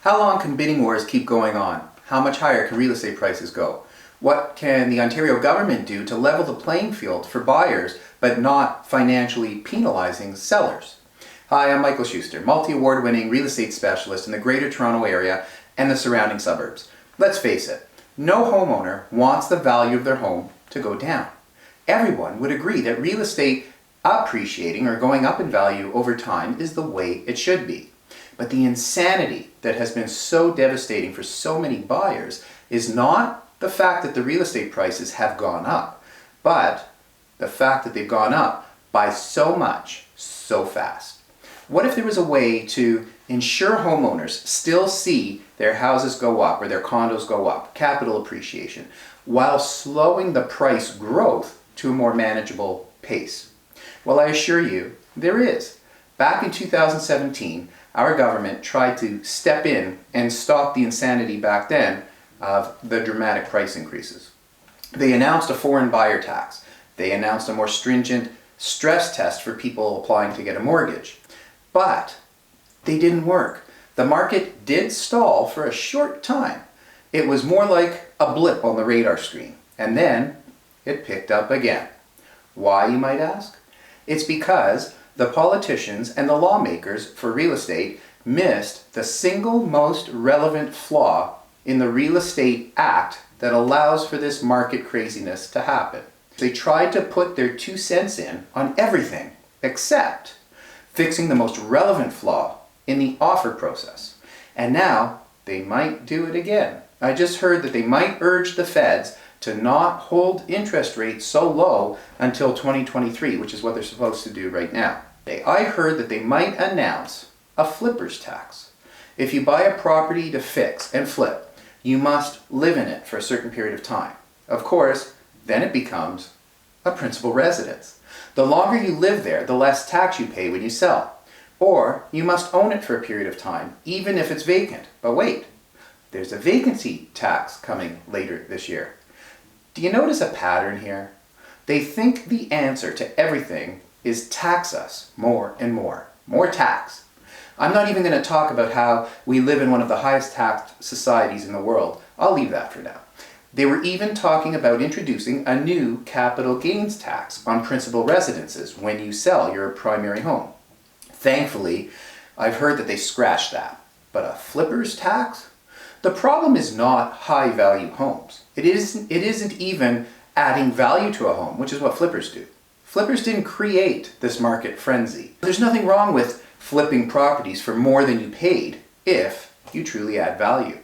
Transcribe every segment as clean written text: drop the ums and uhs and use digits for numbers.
How long can bidding wars keep going on? How much higher can real estate prices go? What can the Ontario government do to level the playing field for buyers but not financially penalizing sellers? Hi, I'm Michael Shuster, multi-award winning real estate specialist in the Greater Toronto Area and the surrounding suburbs. Let's face it, no homeowner wants the value of their home to go down. Everyone would agree that real estate appreciating or going up in value over time is the way it should be. But the insanity that has been so devastating for so many buyers is not the fact that the real estate prices have gone up, but the fact that they've gone up by so much, so fast. What if there was a way to ensure homeowners still see their houses go up or their condos go up, capital appreciation, while slowing the price growth to a more manageable pace? Well, I assure you, there is. Back in 2017, our government tried to step in and stop the insanity back then of the dramatic price increases. They announced a foreign buyer tax. They announced a more stringent stress test for people applying to get a mortgage. But they didn't work. The market did stall for a short time. It was more like a blip on the radar screen, and then it picked up again. Why, you might ask? It's because the politicians and the lawmakers for real estate missed the single most relevant flaw in the Real Estate Act that allows for this market craziness to happen. They tried to put their 2 cents in on everything except fixing the most relevant flaw in the offer process. And now they might do it again. I just heard that they might urge the feds to not hold interest rates so low until 2023, which is what they're supposed to do right now. I heard that they might announce a flipper's tax. If you buy a property to fix and flip, you must live in it for a certain period of time. Of course, then it becomes a principal residence. The longer you live there, the less tax you pay when you sell. Or you must own it for a period of time, even if it's vacant. But wait, there's a vacancy tax coming later this year. Do you notice a pattern here? They think the answer to everything is tax us more and more. More tax. I'm not even going to talk about how we live in one of the highest taxed societies in the world. I'll leave that for now. They were even talking about introducing a new capital gains tax on principal residences when you sell your primary home. Thankfully, I've heard that they scratched that. But a flipper's tax? The problem is not high-value homes. It isn't even adding value to a home, which is what flippers do. Flippers didn't create this market frenzy. There's nothing wrong with flipping properties for more than you paid if you truly add value,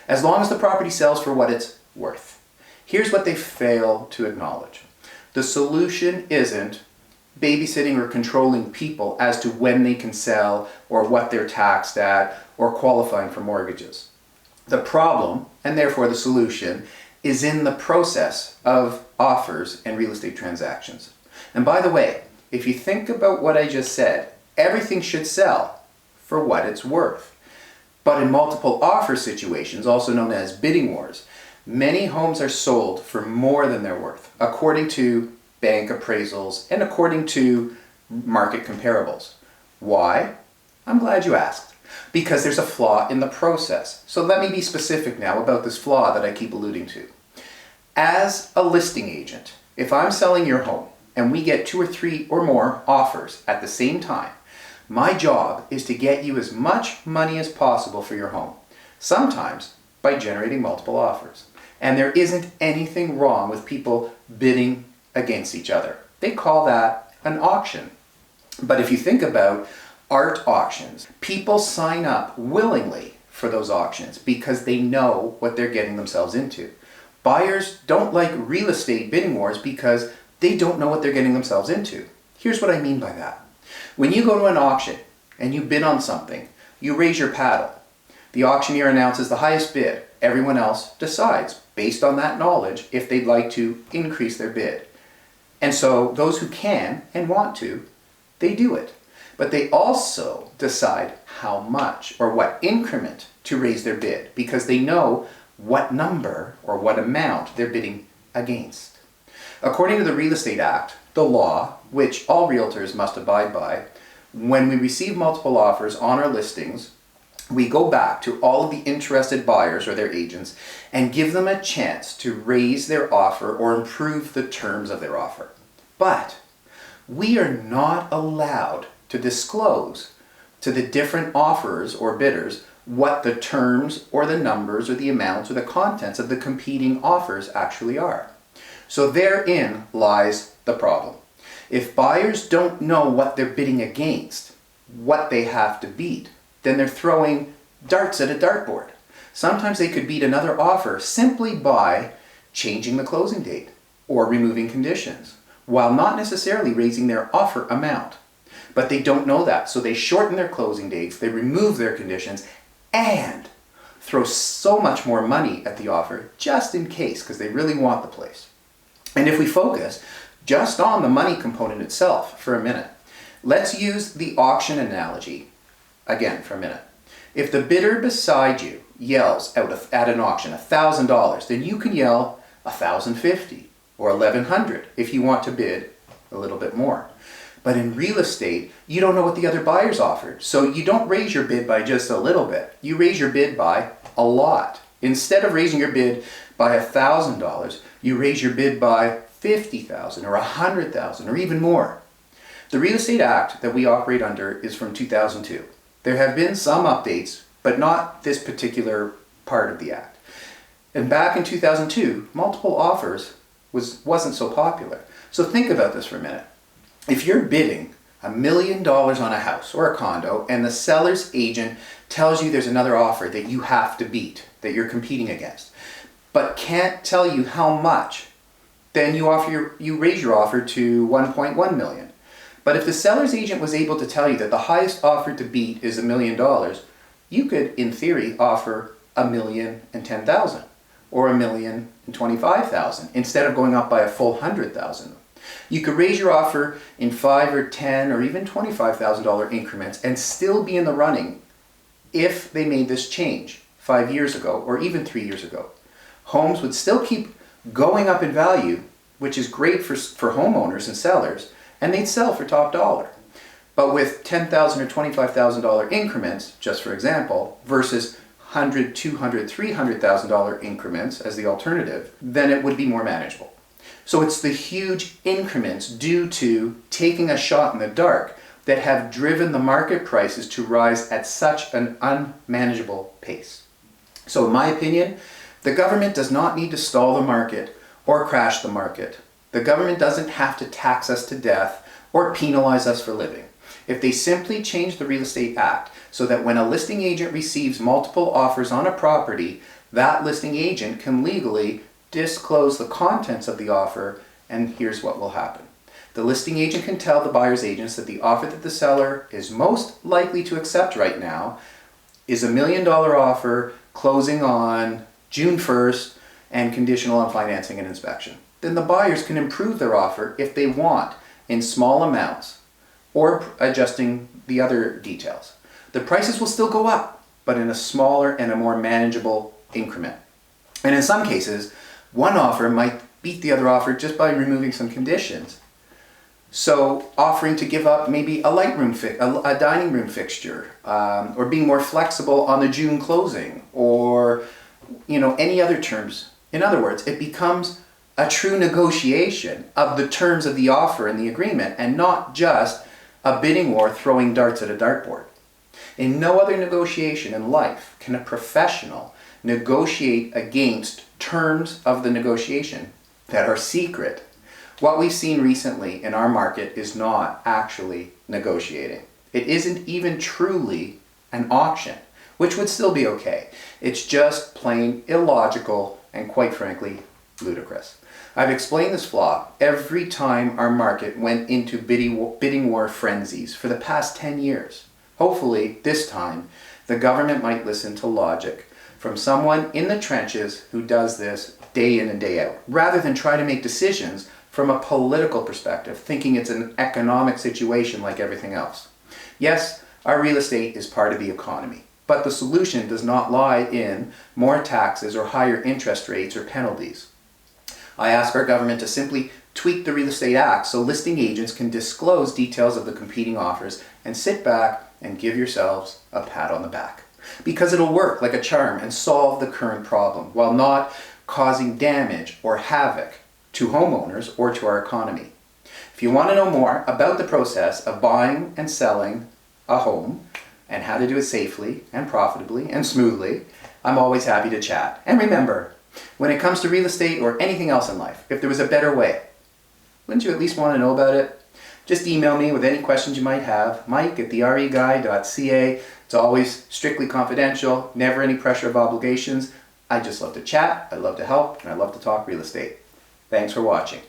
as long as the property sells for what it's worth. Here's what they fail to acknowledge. The solution isn't babysitting or controlling people as to when they can sell or what they're taxed at or qualifying for mortgages. The problem, and therefore the solution, is in the process of offers and real estate transactions. And by the way, if you think about what I just said, everything should sell for what it's worth. But in multiple offer situations, also known as bidding wars, many homes are sold for more than they're worth, according to bank appraisals and according to market comparables. Why? I'm glad you asked. Because there's a flaw in the process. So let me be specific now about this flaw that I keep alluding to. As a listing agent, if I'm selling your home and we get 2 or 3 or more offers at the same time, my job is to get you as much money as possible for your home, sometimes by generating multiple offers. And there isn't anything wrong with people bidding against each other. They call that an auction. But if you think about art auctions, people sign up willingly for those auctions because they know what they're getting themselves into. Buyers don't like real estate bidding wars because they don't know what they're getting themselves into. Here's what I mean by that. When you go to an auction and you bid on something, you raise your paddle. The auctioneer announces the highest bid. Everyone else decides, based on that knowledge, if they'd like to increase their bid. And so those who can and want to, they do it. But they also decide how much or what increment to raise their bid because they know what number or what amount they're bidding against. According to the Real Estate Act, the law, which all realtors must abide by, when we receive multiple offers on our listings, we go back to all of the interested buyers or their agents and give them a chance to raise their offer or improve the terms of their offer. But we are not allowed to disclose to the different offerers or bidders what the terms or the numbers or the amounts or the contents of the competing offers actually are. So therein lies the problem. If buyers don't know what they're bidding against, what they have to beat, then they're throwing darts at a dartboard. Sometimes they could beat another offer simply by changing the closing date or removing conditions, while not necessarily raising their offer amount. But they don't know that, so they shorten their closing dates, they remove their conditions, and throw so much more money at the offer just in case, because they really want the place. And if we focus just on the money component itself for a minute, let's use the auction analogy again for a minute. If the bidder beside you yells out at an auction $1,000, then you can yell $1,050 or $1,100 if you want to bid a little bit more. But in real estate, you don't know what the other buyers offered. So you don't raise your bid by just a little bit. You raise your bid by a lot. Instead of raising your bid by $1,000, you raise your bid by $50,000 or $100,000 or even more. The Real Estate Act that we operate under is from 2002. There have been some updates, but not this particular part of the act. And back in 2002, multiple offers wasn't so popular. So think about this for a minute. If you're bidding $1 million on a house or a condo and the seller's agent tells you there's another offer that you have to beat, that you're competing against, but can't tell you how much, then you raise your offer to $1.1 million. But if the seller's agent was able to tell you that the highest offer to beat is $1 million, you could, in theory, offer $1,010,000 or $1,025,000 instead of going up by a full $100,000. You could raise your offer in $5,000 or $10,000 or even $25,000 increments and still be in the running if they made this change 5 years ago or even 3 years ago. Homes would still keep going up in value, which is great for homeowners and sellers, and they'd sell for top dollar. But with $10,000 or $25,000 increments, just for example, versus $100,000, $200,000, $300,000 increments as the alternative, then it would be more manageable. So it's the huge increments due to taking a shot in the dark that have driven the market prices to rise at such an unmanageable pace. So in my opinion, the government does not need to stall the market or crash the market. The government doesn't have to tax us to death or penalize us for living. If they simply change the Real Estate Act so that when a listing agent receives multiple offers on a property, that listing agent can legally disclose the contents of the offer, and here's what will happen. The listing agent can tell the buyer's agents that the offer that the seller is most likely to accept right now is $1 million offer closing on June 1st and conditional on financing and inspection. Then the buyers can improve their offer if they want in small amounts or adjusting the other details. The prices will still go up, but in a smaller and a more manageable increment. And in some cases, one offer might beat the other offer just by removing some conditions. So offering to give up maybe a a dining room fixture, or being more flexible on the June closing, or any other terms. In other words, it becomes a true negotiation of the terms of the offer and the agreement, and not just a bidding war throwing darts at a dartboard. In no other negotiation in life can a professional negotiate against terms of the negotiation that are secret. What we've seen recently in our market is not actually negotiating. It isn't even truly an auction, which would still be okay. It's just plain illogical and, quite frankly, ludicrous. I've explained this flaw every time our market went into bidding war frenzies for the past 10 years. Hopefully, this time, the government might listen to logic from someone in the trenches who does this day in and day out, rather than try to make decisions from a political perspective, thinking it's an economic situation like everything else. Yes, our real estate is part of the economy, but the solution does not lie in more taxes or higher interest rates or penalties. I ask our government to simply tweak the Real Estate Act so listing agents can disclose details of the competing offers and sit back and give yourselves a pat on the back. because it'll work like a charm and solve the current problem while not causing damage or havoc to homeowners or to our economy. If you want to know more about the process of buying and selling a home and how to do it safely and profitably and smoothly, I'm always happy to chat. And remember, when it comes to real estate or anything else in life, if there was a better way, wouldn't you at least want to know about it? Just email me with any questions you might have, mike@TheREguy.ca. It's always strictly confidential, never any pressure of obligations. I just love to chat, I love to help, and I love to talk real estate. Thanks for watching.